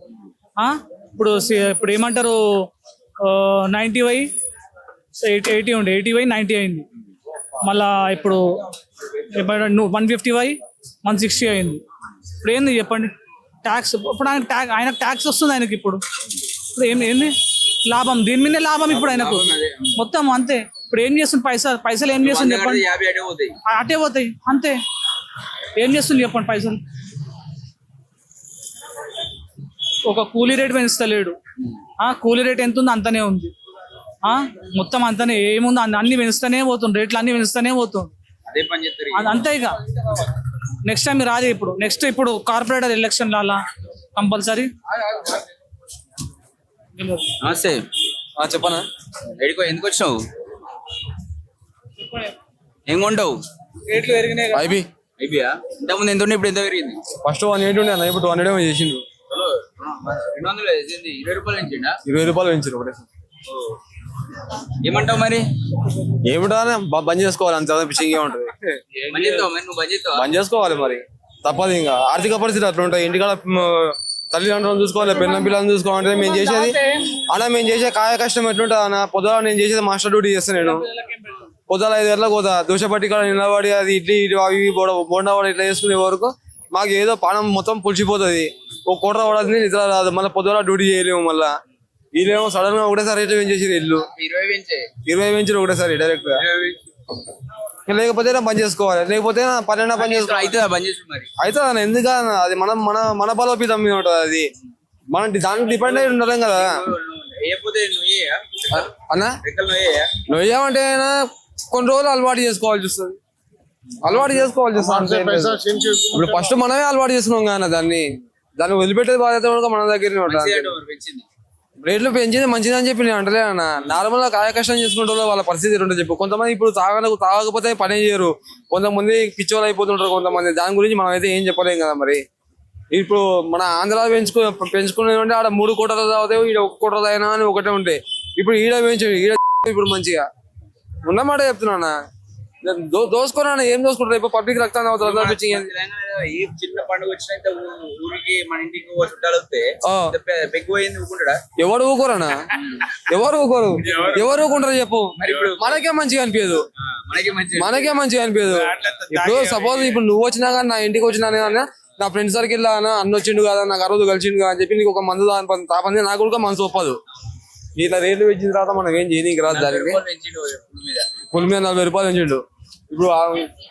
ఇప్పుడు ఏమంటారు 90/80 ఉండే 80/90 అయింది. మళ్ళా ఇప్పుడు 150/160 అయింది. ఇప్పుడు ఏంది చెప్పండి ట్యాక్స్? ఇప్పుడు ఆయనకు ట్యాక్స్ వస్తుంది ఆయనకి. ఇప్పుడు ఏంది లాభం? దీని మీదే లాభం ఇప్పుడు ఆయనకు మొత్తం. అంతే. ఇప్పుడు ఏం చేస్తుంది? పైసలు ఏం చేస్తుంది చెప్పండి? అటే పోతాయి అంతే. ఏం చేస్తుంది చెప్పండి పైసలు? ఒక కూలీ రేట్ పెంచుతలేడు. కూలీ రేట్ ఎంత ఉంది అంతనే ఉంది. మొత్తం అంతనే ఏముంది, అన్ని పెంచుతూనే పోతుంది. రేట్లు అన్ని పెంచుతూనే పోతుంది. అంతే. ఇక నెక్స్ట్ టైం రాదు. ఇప్పుడు కార్పొరేటర్ ఎలక్షన్ లాలా కంపల్సరీ. చెప్పనా? ఎందుకు వచ్చినావు? ఏం కొంటావు? రేట్లు పెరిగినాయి. ఇంతకుముందు ఎంత ఉండే, ఇప్పుడు ఎంత పెరిగింది? ఫస్ట్ 180 ఉండే అన్న, ఇప్పుడు 200 చేసిండు. 20 రూపాయలు పెంచిండా? 20 రూపాయలు పెంచారు ఒకటేసారి. ఏమంటావు మరి? ఏమిటా బంద్ చేసుకోవాలి, అంత పిచ్చింగ్ ఏముంటది. బంద్ చేసుకోవాలి మరి, తప్పదు. ఇంకా ఆర్థిక పరిస్థితి అట్లా ఉంటాయి. ఇంటికాడ తల్లిదండ్రులను చూసుకోవాలి, పిల్లల పిల్లలను చూసుకోవాలంటే మేము చేసేది అలా మేము చేసే కాయ కష్టం ఎట్లుంటుంది అన్న. పొద్దున నేను చేసేది మాస్టర్ డ్యూటీ చేస్తాను. నేను పొద్దున 5 గంటలకు పోతా, దోశపట్టి కాడ నిలబడి అది ఇడ్లీ అవి బోండా వాడు ఇట్లా చేసుకునే వరకు మాకు ఏదో పానం మొత్తం పులిచిపోతుంది. ఒక కోట్ర పడాల్సింది నిద్ర రాదు. మళ్ళీ పొద్దున డ్యూటీ చేయలేము. మళ్ళీ వీళ్ళేమో సడన్ గా ఒకటేసారి రేట్లు పెంచేసారు. ఇల్లు 20 పెంచారు ఒకటేసారి డైరెక్ట్ గా. లేకపోతే బంద్ చేసుకోవాలి, లేకపోతే 12 బంద్ చేసుకోవాలి. అవుతుంది అన్న. ఎందుకన్నా అది మన బలోపేతం మీద ఉంటుంది. అది మనం దానికి డిపెండ్ అయి ఉండలేం కదా అన్న. నొయ్యామంటే కొన్ని రోజులు అలవాటు చేసుకోవాల్సి వస్తుంది. ఇప్పుడు ఫస్ట్ మనమే అలవాటు చేసుకున్నాం కానీ దాన్ని వదిలిపెట్టేది బాధ్యత కూడా మన దగ్గర. రేట్లు పెంచింది మంచిదని చెప్పి నేను అంటలే అన్న. నార్మల్ గా కాయ కష్టం చేసుకుంటే వాళ్ళ పరిస్థితి ఏంటో చెప్పు. కొంతమంది ఇప్పుడు తాగకపోతే పని చేయరు, కొంతమంది పిచ్చోళ్ళు అయిపోతుంటారు కొంతమంది. దాని గురించి మనం అయితే ఏం చెప్పలేం కదా. మరి ఇప్పుడు మన ఆంధ్ర పెంచుకునేది అంటే ఆడ 3 కోట్ల తాగుతాయి, ఈడ 1 కోట్ల తాగినా అని ఒకటే ఉంటాయి. ఇప్పుడు ఈడ ఇప్పుడు మంచిగా ఉన్నమాట చెప్తున్నా. దోసుకున్నా ఏం దోసుకుంటారు? ఇప్పుడు పబ్లిక్ రక్తాన్ని అవుతుంది. చిన్న పండుగ వచ్చిన ఊరికి మన ఇంటికి చుట్టాలు వస్తే ఎవరు ఊకోరన్నా? ఎవరు ఊకుంటారు చెప్పు? మనకే మంచిగా అనిపించదు. ఇప్పుడు సపోజ్ ఇప్పుడు నువ్వు వచ్చినా కానీ నా ఇంటికి వచ్చినా కానీ నా ఫ్రెండ్ సర్కిల్ అన్న వచ్చిండు కదా, నాకు ఆ రోజు కలిసిండు అని చెప్పి నీకు ఒక మందు తాపంది నాకు కూడా మనసు ఒప్పదు. ఇట్లా రేట్లు పెంచిన తర్వాత మనం ఏం చేయనీకి రాదు. దానికి పులి మీద 40 రూపాయలు పెంచిండు.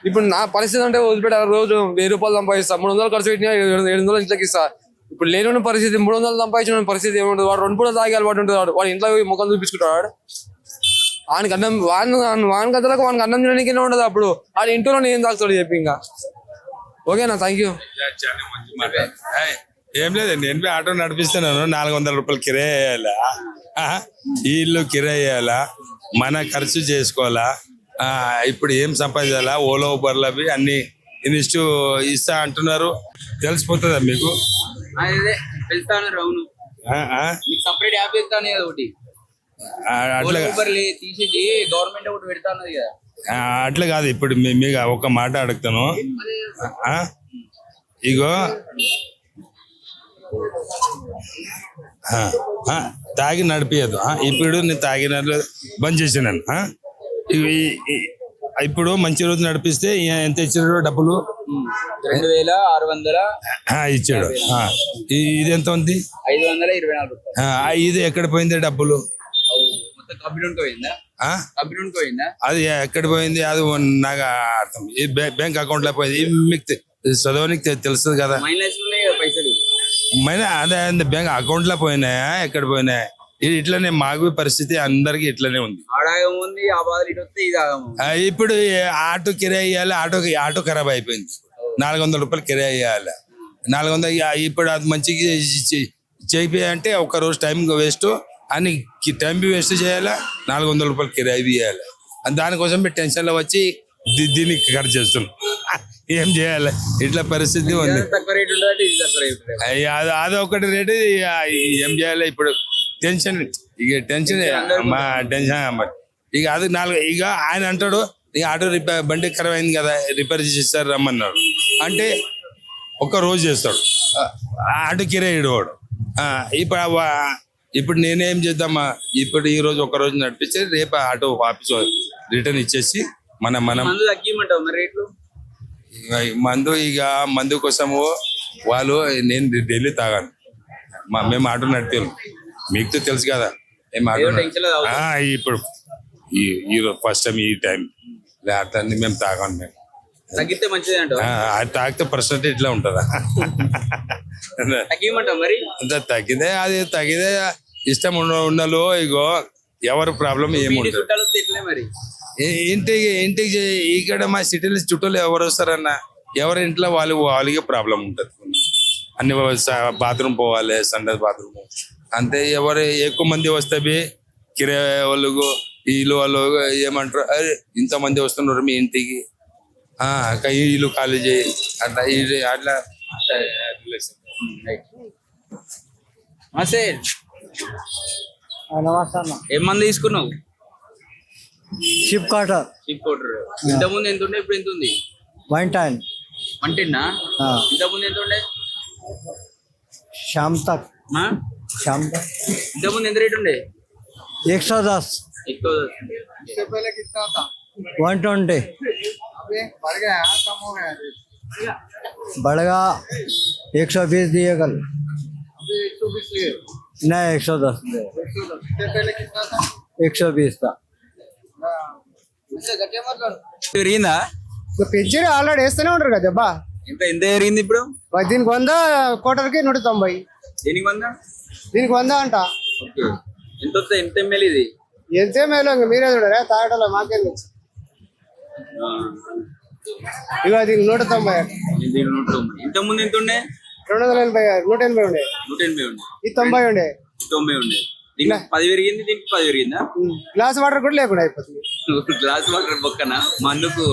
ఇప్పుడు నా పరిస్థితి అంటే వదిలిపెట్ట రోజు 1000 రూపాయలు సంపాదిస్తా, 300 ఖర్చు పెట్టినా 700 ఇంట్లోకి ఇస్తా. ఇప్పుడు లేని పరిస్థితి 300 సంపాదించిన పరిస్థితి ఏముంటుంది? వాడు 2 పూటలు తాగే అలవాటు ఉంటుంది. వాడు ఇంట్లో ముఖం చూపించుకుంటాడు. వానికి అన్నం వానికి అంతలకు వానికి అన్నం తినడానికి ఉండదు. అప్పుడు వాడి ఇంట్లో ఏం తాగుతాడు చెప్పి. ఇంకా ఓకేనా? Thank you. ఏం లేదండి, నేను ఆటో నడిపిస్తున్నాను. 400 రూపాయలు కిరాయి వేయాలా, ఈ ఇల్లు కిరాయి వేయాలా, మన ఖర్చు చేసుకోవాలా. ఇప్పుడు ఏం సంపాదించాలా? ఓలో ఊబర్లు అవి అన్ని ఇన్స్టూ ఇస్తా అంటున్నారు. తెలిసిపోతుందా మీకు? అట్లా కాదు. ఇప్పుడు మీకు ఒక మాట అడుగుతాను. ఇగో తాగి నడిపియదు. ఇప్పుడు నేను తాగినట్లు బంద్ చేసినాను. ఇప్పుడు మంచి రోజు నడిపిస్తే ఎంత ఇచ్చాడు డబ్బులు? 2600 ఇచ్చాడు. ఇది ఎంత ఉంది? 524 రూపాయలు. ఇది ఎక్కడ పోయింది డబ్బులు? మొత్తం కంప్యూటర్ పోయిందా? కంప్యూటర్ పోయిందా? అది ఎక్కడ పోయింది? అది నాకు అర్థం. ఈ బ్యాంక్ అకౌంట్ లో పోయింది. మీకు చదవనికి తెలుస్తుంది కదా. మైనస్ ఉన్నాయి కదా పైసలు. అదే బ్యాంక్ అకౌంట్ లో పోయినాయా, ఎక్కడ పోయినాయి? ఇట్లనే మాకు పరిస్థితి అందరికి ఇట్లనే ఉంది. ఆడాగముంది, ఆ బాధలు ఇటు వస్తే ఇది ఆగము. ఇప్పుడు ఆటో కిరాయి ఇవ్వాలి. ఆటో ఖరాబ్ అయిపోయింది. 400 రూపాయలు కిరాయి ఇవ్వాలి. 400. ఇప్పుడు అది మంచిగా చేయాలంటే ఒక రోజు టైం వేస్ట్ అని టైం వేస్ట్ చేయాలా, 400 రూపాయలు కిరాయి ఇవ్వాలి. దానికోసం టెన్షన్ లో వచ్చి దీనికి ఖర్చు చేస్తున్నాం. ఏం చేయాలి? ఇట్లా పరిస్థితి ఉంది. తక్కువ రేటు ఉంటుంది, ఇది తక్కువ రేటు. అదొకటి రేటు. ఏం చేయాలి ఇప్పుడు? టెన్షన్, ఇక టెన్షన్ మా టెన్షన్. ఇక అది 4 ఇక ఆయన అంటాడు ఇక ఆటో బండి ఖరాబ్ అయింది కదా, రిపేర్ చేస్తారు రమ్మన్నాడు అంటే ఒక రోజు చేస్తాడు. ఆటో కిరాయి వాడు. ఇప్పుడు నేనేం చేద్దామా? ఇప్పుడు ఈ రోజు ఒక రోజు నడిపించి రేపు ఆటో ఆఫీస్ రిటర్న్ ఇచ్చేసి మనం మందు తగ్గిమంటావు మరి రేట్లు? మందు కోసము వాళ్ళు, నేను డైలీ తాగాను. మేము ఆటో నడిపాము. మీకు తెలుసు కదా. ఇప్పుడు ఈ ఫస్ట్ టైం ఈ టైం లేకపోతే మేము తాగాను. మేము తగ్గితే మంచిది అంటావు? అది తాగితే పర్సెంటేజ్ ఇట్లా ఉంటుందా? తగ్గిమంటావు మరి? తగ్గితే అది తగ్గితే ఇష్టం ఉండలో. ఇగో ఎవరు ప్రాబ్లం ఏముంటుంది. మరి ఇంటికి ఇక్కడ మా సిటీలో చుట్టూలు ఎవరు వస్తారన్న, ఎవరి ఇంట్లో వాళ్ళకి ప్రాబ్లం ఉంటుంది. అన్ని బాత్రూమ్ పోవాలి, సండస్ బాత్రూమ్ అంతే. ఎవరు ఎక్కువ మంది వస్తే కిరాయి వాళ్ళు వీళ్ళు వాళ్ళు ఏమంటారు, అరే ఇంతమంది వస్తున్నారు మీ ఇంటికి, ఇల్లు ఖాళీ చేయి అట్లా అట్లా. ఏం మంది తీసుకున్నావు? షిప్ కాటర్. ఇంతకుముందు ఎంత ఉండే, ఇప్పుడు ఎంత ఉంది? 110. 110 ఇంతకుముందు ఎంత ఉండే? शाम तक. ఇంతకుముందు ఎంత రేట్ ఉండే? 110. 120. बढ़ गया 120 दिए कल. नहीं 110. 120 था. పెరిగిందా? పెంచి ఆల్రెడీ వేస్తూనే ఉంటారు కదా దెబ్బ. ఎంత పెరిగింది ఇప్పుడు? దీనికి 100, కోటర్కి 190. దీనికి 100? దీనికి 100 అంట. ఎంత వస్తుంది? ఎంత ఎంఎల్ ఇది? ఎంత మేలో మీరే చూడరా, తాగడంలో మాకేం తెలుసు. ఇక దీనికి 190 అంట. ఇంతకుముందు ఎంత ఉండే? 280, 180 ఉండే. 180 ఉండే. ఇది 90 ఉండే. 90 ఉండే. దీనికి 10 పెరిగింది, దీనికి 10 పెరిగిందా? గ్లాస్ వాటర్ కూడా లేకుండా అయిపోతుంది. గ్లాస్ వాటర్ బొక్కన మందుకు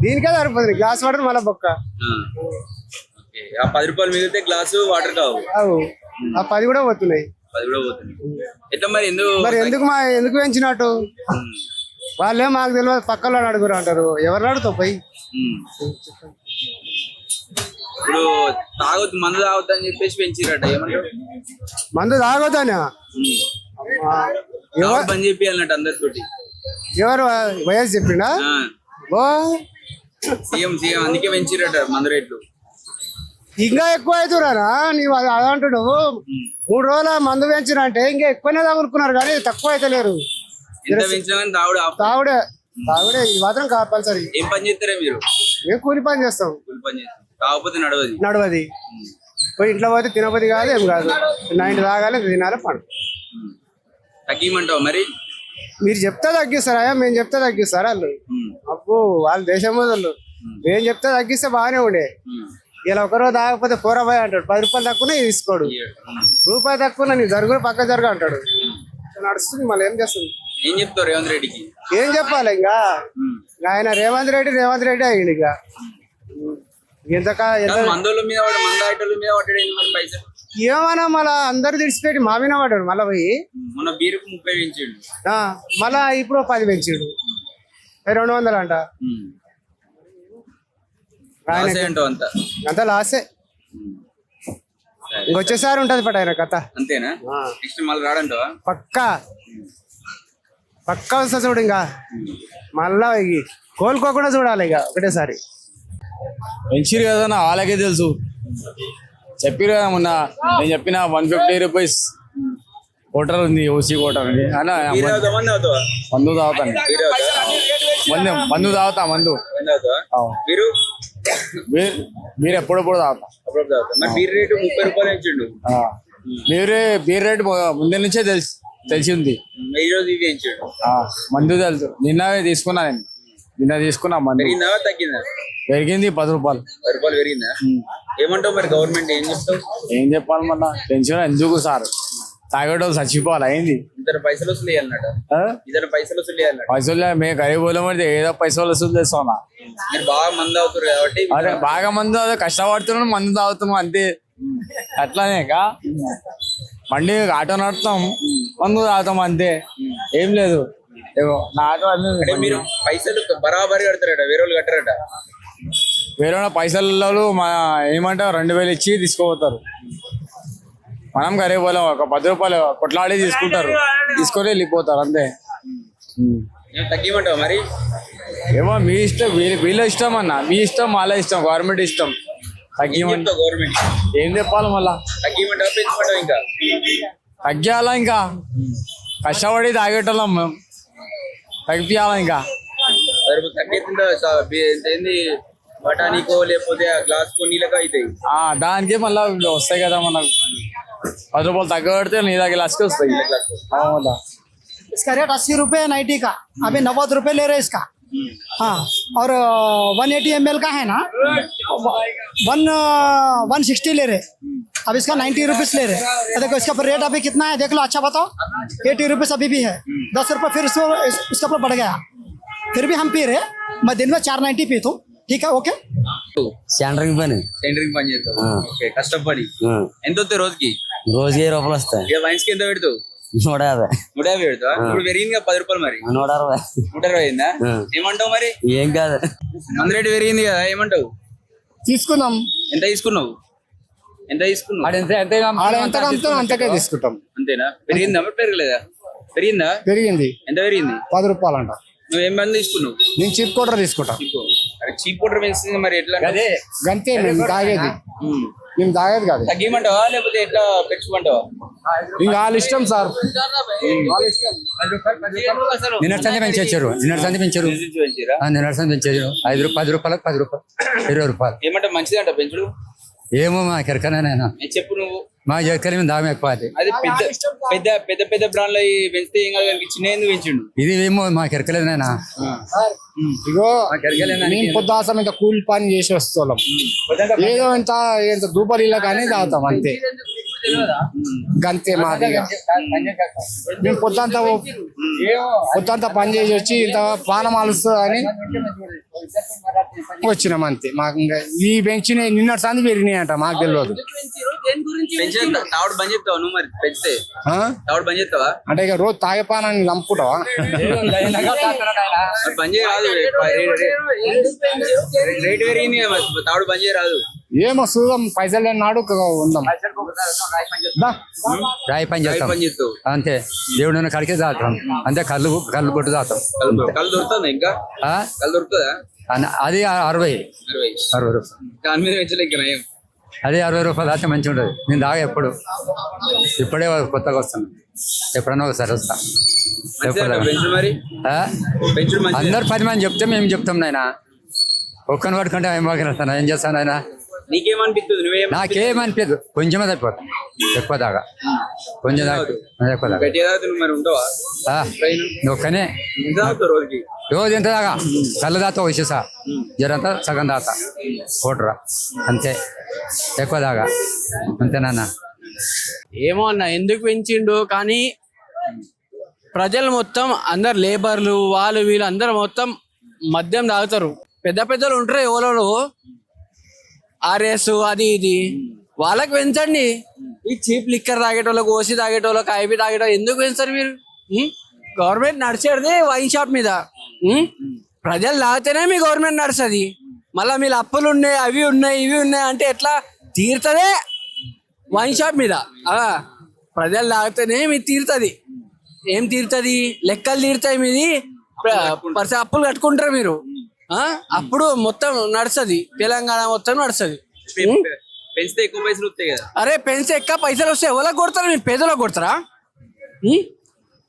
దీనికే సరిపోతుంది. గ్లాస్ వాటర్ మళ్ళీ బొక్క. ఆ 10 రూపాయలు మిగిలితే గ్లాసు వాటర్ కావు. ఆ 10 కూడా పోతున్నాయి. 10 కూడా పోతుంది. ఎట్లా మరి? ఎందుకు పెంచినట్టు? వాళ్ళే మాకు తెలియదు, పక్కలో అడుగురు అంటారు. ఎవరు అడుగుతావు పోయి? ఇప్పుడు తాగొద్దు, మందు తాగొద్దు అని చెప్పేసి పెంచిరట. ఏమంటారు? మందు తాగొద్దనా? బంద్ చెప్పియాలన్నట్టు అందరితోటి. ఎవరు వయసు చెప్పిండా? సీఎం అందుకే పెంచిరట మందు రేట్లు. ఇంకా ఎక్కువ అవుతురా నీవు అదంటాడు. 3 రోజుల మందు పెంచినంటే ఇంకా ఎక్కువనే తగులుకున్నారు కానీ తక్కువ అయితే లేరు. ఎంత పెంచినా కానీ తాగుడే ఈ మాత్రం కంపల్సరీ. ఏం పని చేస్తారా మీరు? మేము కూలి పని చేస్తాం. కూలి పని చేస్తాం. తాగకపోతే నడవది. పోయి ఇంట్లో పోతే తినబోది కాదు, ఏం కాదు. 9 తాగాలి, తినాలి, పండు. తగ్గిమంటావు మరి? మీరు చెప్తే తగ్గిస్తారా? మేము చెప్తే తగ్గిస్తారా? వాళ్ళు అప్పు వాళ్ళు దేశం వాళ్ళు. మేము చెప్తే తగ్గిస్తే బాగానే ఉండే. ఇలా ఒకరోజు తాగకపోతే 4 అంటాడు. 10 రూపాయలు తక్కువనే తీసుకోడు. రూపాయి తక్కువ నీ జరుగురు పక్క జరుగు అంటాడు. నడుస్తుంది. మళ్ళీ ఏం చేస్తుంది? ఏం చెప్తావు రేవంత్ రెడ్డికి? ఏం చెప్పాలి? ఇంకా ఆయన రేవంత్ రెడ్డి అయ్యింది. ఇక మందోళ్ళ మీద మందాటోళ్ళ మీద పడ్డాడు మరి పైసలు. ఏమన్నా మళ్ళా అందరు తెడిచిపెట్టి మా మీద పడ్డాడు. మళ్ళా పోయి మొన్న బీరుకు 30 పెంచాడు. మళ్ళా ఇప్పుడు 10 పెంచాడు. 200 అంట. అంతా అంతా లాసే. ఇంకొచ్చేసారి ఉంటది పట ఆయన కథ అంతేనా నెక్స్ట్ మళ్ళీ రాడంటావా? పక్కా పక్కా వస్తా చూడు ఇంకా మళ్ళా ఇక కోలుకోకుండా చూడాలి ఇక ఒకటేసారి. పెంచిరు కదా నా వాళ్ళకే తెలుసు. చెప్పిరు కదా మొన్న నేను చెప్పిన 150 రూపీస్ కోటర్ ఉంది, ఓసీ కోటర్ ఉంది అన్న. బీర్ తాగుతావా, మందు తాగుతావా? మందు తాగుతాను, బీర్ తాగుతావా? మందు తాగుతా. మందు మందు తాగుతావా? మీరు మీరు ఎప్పుడెప్పుడు తాగుతా. అప్పుడు తాగుతా. మరి బీర్ రేటు 30 రూపాయలు ఇచ్చిండు. బీర్ రేట్ ముందు నుంచే తెలిసింది. ఈ రోజు ఇది ఇచ్చిండు. మందు తెలుసు. నిన్న తీసుకున్నా మందు. పెరిగిందా తగ్గిందా? పెరిగింది 10 రూపాయలు. 10 రూపాయలు పెరిగిందా? ఏమంటావు మరి గవర్నమెంట్ ఏం చెప్తావు? ఏం చెప్పాలి మళ్ళా, పెన్షన్ ఎందుకు సార్? తాగేటోళ్ళు చచ్చిపోవాలి అయింది. ఇతర పైసలు వసూలు చేయాలన్నట. ఇతర పైసలు వసూలు చేయాలన్నట. పైసలు మేము గరీబ్ పడితే ఏదో పైసలు వసూలు చేస్తామా? మీరు బాగా మంది అవుతారు కాబట్టి. అదే బాగా మందు కష్టపడుతున్నాం, మందు తాగుతున్నాం అంతే. అట్లానే బండి ఆటో నడుపుతాం, మందు తాగుతాం అంతే, ఏం లేదు. నా ఆటో అంటే మీరు పైసలు బరాబరి కడతారట, వేరే వాళ్ళు కట్టారట. వేరే పైసలు ఏమంటారు 2000 ఇచ్చి తీసుకోపోతారు. మనం గరీబ్ వాళ్ళం, ఒక 10 రూపాయలు కొట్లాడి తీసుకుంటారు, తీసుకొని వెళ్ళిపోతారు అంతే. తగ్గిమంటావు మరి? ఏమో మీ ఇష్టం, వీళ్ళ ఇష్టం అన్న. మీ ఇష్టం, వాళ్ళ ఇష్టం, గవర్నమెంట్ ఇష్టం. తగ్గిమంటావు గవర్నమెంట్ ఏం చెప్పాలి మళ్ళా? తగ్గిమంటావు పెంచమంటావు? ఇంకా తగ్గియాలా? ఇంకా కష్టపడి తాగేటోళ్ళం మేము, తగ్గియాలా ఇంకా? తగ్గితుందా? ఏంది బఠానీకో లేకపోతే ఆ గ్లాస్ కో నీళ్ళకో అవుతాయి. దానికి మళ్ళీ వస్తాయి కదా మనకు. 10 రూపాయలు తగ్గబడితే నీ దగ్గర గ్లాస్కి వస్తాయి. इसका रेट 80 रुपये 90 का, अभी 90 रुपये ले रहे इसका। हाँ, और 180 ml का है ना, 160 ले रहे। अब इसका 90 रुपीज ले रहे। देखो इसका रेट अभी कितना है देख लो, अच्छा बताओ। 80 रुपीज अभी भी है, 10 रुपये फिर इसका ऊपर बढ़ गया। फिर भी हम पी रहे, मैं दिन में 490 पीता हूँ, ठीक है ఓకే. సెంటరింగ్ పని పని చేస్తావు? ఓకే, కష్టపడి ఎంత వస్తాయి రోజుకి? రోజుకి 10 రూపాయలు వస్తాయి. ఇక వైన్స్ కి ఎంత పెడతావు? 150. 150 పెడతావా? ఇప్పుడు పెరిగింది 10 రూపాయలు, మరి 160. 120 అయిందా? ఏమంటావు మరి? ఏం కాదు, మందు రేటు పెరిగింది కదా, ఏమంటావు? తీసుకుందాం. ఎంత తీసుకున్నావు? ఎంత తీసుకున్నావు? అంతకే తీసుకుంటాం. అంతేనా? పెరిగిందా మరి పెరగలేదా? పెరిగిందా? పెరిగింది. ఎంత పెరిగింది? 10 రూపాయలు అంట. నువ్వు ఏం మంది తీసుకున్నావు? నేను చీప్ కోటర్ తీసుకుంటాం. అరే చీప్ పౌడర్ పెంచింది మరి ఎట్లా? గంతే మేము తాగేది, మేము తాగేది కాదు. తగ్గిమంటావా లేకపోతే ఎట్లా పెంచుకుంటావా? ఇంకా వాళ్ళ ఇష్టం సార్. నిన్న సంది పెంచారు, నిన్న సంది పెంచారు, నిన్న సంది పెంచారు. 5 రూపాయలు, 10 రూపాయలు, 10 రూపాయలు, 20 రూపాయలు. ఏమంటే మంచిదంట పెంచుడు? ఏమో మా కెరకనైనా చెప్పు నువ్వు. మా జక్కల మీద దామే ఎక్కువ. అది పెద్ద పెద్ద పెద్ద బ్రాండ్లు పెంచితే ఏం కాదు, చిన్న ఎందుకు పెంచిండు? ఇది ఏమో మా కెరకలేదైనా. ఇగో మేము పొద్దాసం ఇంత కూల్ పని చేసి వస్తున్నాం, ఏదో ఇంత దూపలీలా కానీ తాగుతాం అంతే. గంతే మాది. మేము పొద్దంతా పని చేసి వచ్చి ఇంత పానం ఆలుస్తుంది అని వచ్చినాం అంతే. మాకు ఇంకా ఈ పెంచిన నిన్నటి సంది పెరిగినాయి అంట, మాకు తెలియదు. తావుడు బంద్ చెప్తావా నువ్వు? మరి పెంచితే తావుడు బంద్ చెప్తావా? అంటే ఇక రోజు తాగే పానాన్ని చంపుకుంటావా? బంద్ చేయరాదు, రేట్ పెరిగింది కదా, తావుడు బంద్ చేయరాదు. ఏమో చూద్దాం, పైసలు లేని నాడు ఉందాం. రాయి పని చేస్తాం అంతే. దేవుడు కడికే తాగుతాం అంతే. కళ్ళు కొట్టు తాగుతాం. కళ్ళు దొరుకుతుందా? ఇంకా కళ్ళు దొరుకుతుందా? అది 60 రూపాయలు. దాని మీద పెంచలే ఇంకా నయం. అదే 60 రూపాయలు దాకా మంచిగా ఉంటుంది. నేను తాగా ఇప్పుడే కొత్తగా వస్తాను, ఎప్పుడన్నా ఒకసారి వస్తా. అందరు 10 మంది చెప్తే మేము చెప్తాం నాయన. ఒక్కని పట్టుకుంటే ఏం బాగా ఏం చేస్తాను ఆయన. నీకేమనిపిస్తుంది? నాకేమనిపించదు, కొంచెమే తప్పిపోతాం. ఎక్కువ దాకా కొంచెం ఎక్కువ దాకా ఒక్కనే రోజు ఎంత దాకా కళ్ళు దాతా వచ్చేసా జరంతా సగం దాతా కోటరా అంతే. ఎక్కువ దాకా అంతేనా? ఏమో అన్న ఎందుకు పెంచిండు కానీ ప్రజలు మొత్తం అందరు లేబర్లు వాళ్ళు వీళ్ళు అందరు మొత్తం మద్యం తాగుతారు. పెద్ద పెద్దలు ఉంటారు ఎవరు ఆర్ఎస్ అది ఇది, వాళ్ళకి పెంచండి. ఈ చీప్ లిక్కర్ తాగేటోళ్ళకి, ఓసి తాగేటోళ్ళకి, ఐబీ తాగేటోళ్ళకి ఎందుకు పెంచారు మీరు? గవర్నమెంట్ నడిచేది వైన్ షాప్ మీద. ప్రజలు తాగితేనే మీ గవర్నమెంట్ నడుస్తుంది. మళ్ళీ మీరు అప్పులు ఉన్నాయి, అవి ఉన్నాయి, ఇవి ఉన్నాయి అంటే ఎట్లా తీరుతుందే? వైన్ షాప్ మీద ప్రజలు తాగితేనే మీది తీరుతుంది. ఏం తీరుతుంది? లెక్కలు తీరుతాయి మీది. అప్పులు కట్టుకుంటారు మీరు. అప్పుడు మొత్తం నడుస్తుంది, తెలంగాణ మొత్తం నడుస్తుంది. పెంచితే ఎక్కువ పైసలు వస్తాయి కదా. అరే పెంచితే ఎక్కువ పైసలు వస్తాయి. ఎవరికి కొడతారు? మీరు పేదలకు కొడతారా?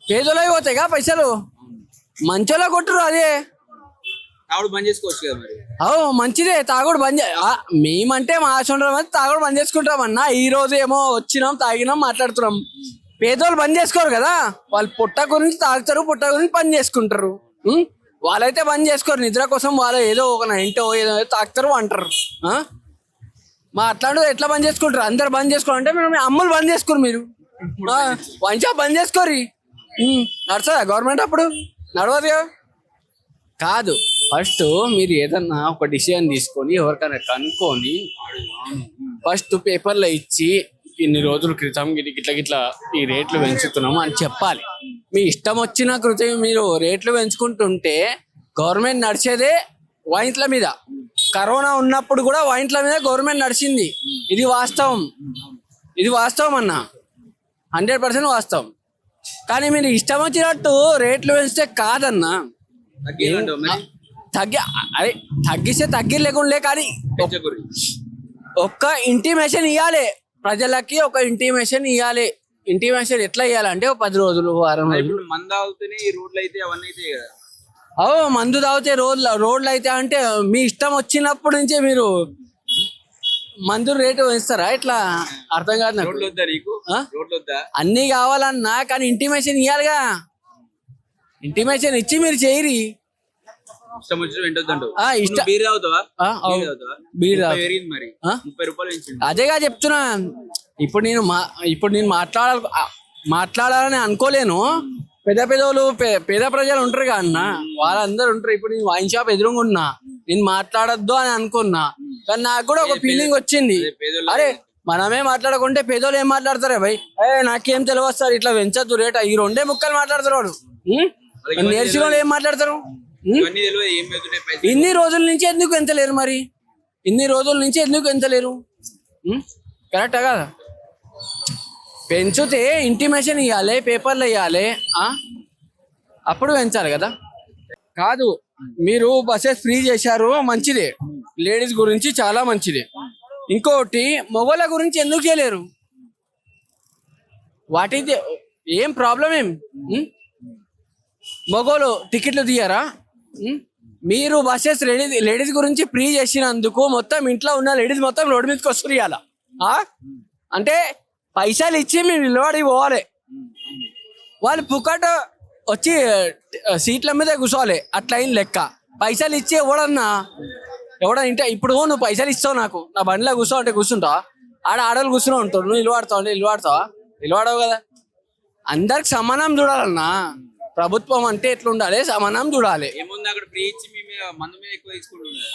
పేదోళ్ళకి పోతాయిగా పైసలు, మంచోళ్ళకి కొట్టరు. అదే తాగుడు బంద్ చేసుకోవచ్చు కదా మరి. మంచిదే, తాగుడు బంద్ మేమంటే మా ఆశ తాగుడు బంద్ చేసుకుంటామన్నా. ఈ రోజు ఏమో వచ్చినాం, తాగినాం, మాట్లాడుతున్నాం. పేదోళ్ళు బంద్ చేసుకోరు కదా. వాళ్ళు పుట్ట గురించి తాగుతారు, పుట్ట గురించి పని చేసుకుంటారు. వాళ్ళైతే బంద్ చేసుకోరు. నిద్ర కోసం వాళ్ళు ఏదో ఒక ఇంటో ఏదో తాగుతారు అంటారు. మా అట్లాంటిది ఎట్లా బంద్ చేసుకుంటారు? అందరు బంద్ చేసుకోరు అంటే మేము అమ్ములు బంద్ చేసుకోరు. మీరు వైన్ షాప్ బంద్ చేసుకోరు. నడుస్తుందా గవర్నమెంట్? అప్పుడు నడవదుగా. కాదు, ఫస్ట్ మీరు ఏదన్నా ఒక డిసిజన్ తీసుకొని ఎవరికైనా కనుక్కొని ఫస్ట్ పేపర్లో ఇచ్చి ఇన్ని రోజుల క్రితం గిట్ల గిట్ల ఈ రేట్లు పెంచుతున్నాము అని చెప్పాలి. మీ ఇష్టం వచ్చిన కృతం మీరు రేట్లు పెంచుకుంటుంటే గవర్నమెంట్ నడిచేదే వైన్ల మీద. కరోనా ఉన్నప్పుడు కూడా వైన్ల మీద గవర్నమెంట్ నడిచింది. ఇది వాస్తవం, ఇది వాస్తవం అన్న, 100% వాస్తవం. కానీ మీరు ఇష్టం వచ్చినట్టు రేట్లు పెంచితే కాదన్నా. అదే తగ్గిస్తే తగ్గిలేకుండా, కానీ ఒక్క ఇంటిమేషన్ ఇవ్వాలి ప్రజలకి. ఒక ఇంటిమేషన్ ఇవ్వాలి. ఇంటిమేషన్ ఎట్లా ఇవ్వాలంటే 10 రోజులు, వారం రోజులు. మందు తాగితేనే ఈ రోడ్లు అయితే అవన్నీ అయితే కదా. మందు తాగితే రోడ్లు అయితే అంటే మీ ఇష్టం వచ్చినప్పటి నుంచే మీరు మందు రేటు వేస్తారా? ఇట్లా అర్థం కాదు నాకు. అన్ని కావాలన్నా కానీ ఇంటిమేషన్ ఇవ్వాలిగా. ఇంటిమేషన్ ఇచ్చి మీరు చేయరి. ఇష్టం వచ్చిన వెంటొద్దండు. అదేగా చెప్తున్నా. ఇప్పుడు నేను మాట్లాడాలని అనుకోలేను. పెద్ద పెద్దోళ్ళు పేద ప్రజలు ఉంటారు కదా అన్న, వాళ్ళందరూ ఉంటారు. ఇప్పుడు నేను వైన్ షాప్ ఎదురుగా ఉన్నా, నేను మాట్లాడొద్దు అని అనుకున్నా, కానీ నాకు కూడా ఒక ఫీలింగ్ వచ్చింది. అరే మనమే మాట్లాడకుంటే పేదోళ్ళు ఏం మాట్లాడతారే భయ్? నాకేం తెలియదు సార్, ఇట్లా పెంచద్దు రేట. ఈ 2 ముక్కలు మాట్లాడతారు వాడు. నేర్చిన వాళ్ళు ఏం మాట్లాడతారు? ఇన్ని రోజుల నుంచి ఎందుకు ఎంతలేరు మరి? ఇన్ని రోజుల నుంచి ఎందుకు ఎంతలేరు? కరెక్టా కదా? పెంచితే ఇంటిమేషన్ ఇవ్వాలి, పేపర్లు ఇవ్వాలి, అప్పుడు పెంచాలి కదా. కాదు, మీరు బస్సెస్ ఫ్రీ చేశారు, మంచిదే. లేడీస్ గురించి చాలా మంచిదే. ఇంకోటి మొగోళ్ళ గురించి ఎందుకు చేయలేరు? వాటి ఏం ప్రాబ్లం ఏం? మొగోళ్ళు టికెట్లు తీయరా? మీరు బస్సెస్ లేడీస్ గురించి ఫ్రీ చేసినందుకు మొత్తం ఇంట్లో ఉన్న లేడీస్ మొత్తం రోడ్డు మీదకి వస్తుంది ఇవాళ. అంటే పైసలు ఇచ్చి మేము నిలబడి పోవాలి, వాళ్ళు పుక్కట వచ్చి సీట్ల మీద కూర్చోవాలి. అట్లా అయిన లెక్క. పైసలు ఇచ్చి ఎవడన్నా ఇంటే ఇప్పుడు నువ్వు పైసలు ఇస్తావు నాకు, నా బండిలో కూర్చో అంటే కూర్చుంటావా? ఆడవాళ్ళు కూర్చుని ఉంటారు, నువ్వు నిలబడతావు అంటే నిలబడవు కదా. అందరికి సమానం చూడాలన్నా. ప్రభుత్వం అంటే ఎట్లుండాలి? సమానం చూడాలి.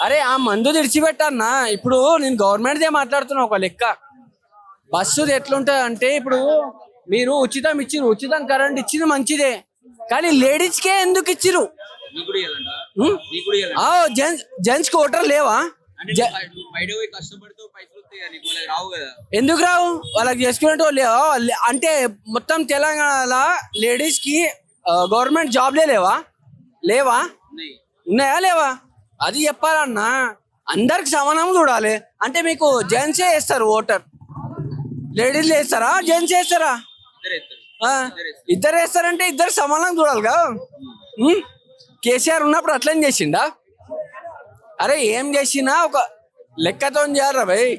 అరే ఆ మందు తెడిచిపెట్టన్నా. ఇప్పుడు నేను గవర్నమెంట్దే మాట్లాడుతున్నా. ఒక లెక్క బస్సుది ఎట్లుంటది అంటే, ఇప్పుడు మీరు ఉచితం ఇచ్చిరు, ఉచితం కరెంట్ ఇచ్చింది మంచిదే, కానీ లేడీస్కే ఎందుకు ఇచ్చిరు? జెంట్స్ కి ఓటర్ లేవా? ఎందుకు రావు? వాళ్ళకి చేసుకునేటో లేవా? అంటే మొత్తం తెలంగాణలో లేడీస్ కి గవర్నమెంట్ జాబ్లే లేవా? ఉన్నాయా లేవా? అది చెప్పాలన్నా. అందరికి సమానం చూడాలి. అంటే మీకు జెంట్సే వేస్తారు ఓటర్, లేడీస్ వేస్తారా? జెంట్స్ వేస్తారా? ఇద్దరు వేస్తారంటే ఇద్దరు సమానం చూడాలిగా. కేసీఆర్ ఉన్నప్పుడు అట్లని చేసిండా? అరే ఏం చేసినా ఒక లెక్కతో చేయాలి భయ్.